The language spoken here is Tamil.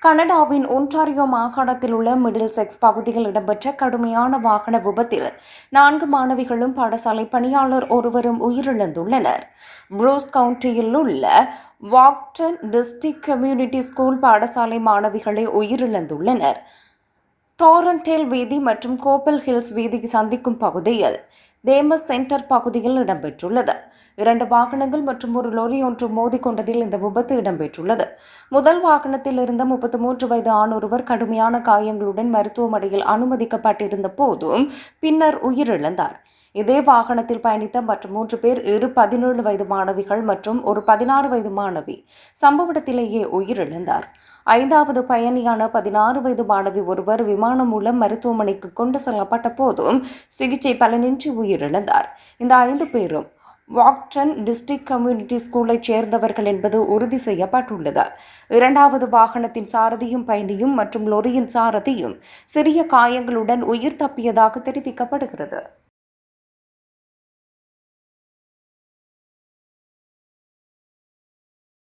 கனடாவின் ஒன்டாரியோ மாகாணத்தில் உள்ள மிடில்செக்ஸ் பகுதியில் இடம்பெற்ற கடுமையான வாகன விபத்தில் 4 மாணவிகளும் பாடசாலை பணியாளர் ஒருவரும் உயிரிழந்துள்ளனர். ப்ரூஸ் கவுண்டியில் உள்ள வாக்டன் டிஸ்ட்ரிக்ட் கம்யூனிட்டி ஸ்கூல் பாடசாலை மாணவிகளே உயிரிழந்துள்ளனர். தோரன்டேல் வீதி மற்றும் கோப்பல் ஹில்ஸ் வீதி சந்திக்கும் பகுதியில் தேமஸ் சென்டர் பகுதியில் இடம்பெற்றுள்ளது. 2 வாகனங்கள் மற்றும் ஒரு லொரி ஒன்று மோதிக்கொண்டதில் இந்த விபத்து இடம்பெற்றுள்ளது. முதல் வாகனத்தில் இருந்த 33 வயது ஆண் ஒருவர் கடுமையான காயங்களுடன் மருத்துவமனையில் அனுமதிக்கப்பட்டிருந்த போதும் பின்னர் உயிரிழந்தார். இதே வாகனத்தில் பயணித்த மற்ற 3 பேர் 17 வயது மாணவிகள் மற்றும் ஒரு 16 வயது மாணவி சம்பவ இடத்திலேயே உயிரிழந்தார். 5வது பயணியான 16 வயது மாணவி ஒருவர் விமானம் மூலம் மருத்துவமனைக்கு கொண்டு செல்லப்பட்ட போதும் சிகிச்சை பலனின்றி உயிரிழந்தார். இந்த 5 பேரும் வாக்டன் டிஸ்ட்ரிக்ட் கம்யூனிட்டி ஸ்கூலைச் சேர்ந்தவர்கள் என்பது உறுதி செய்யப்பட்டுள்ளது. 2வது வாகனத்தின் சாரதியும் பயணியும் மற்றும் லொரியின் சாரதியும் சிறிய காயங்களுடன் உயிர் தப்பியதாக தெரிவிக்கப்படுகிறது.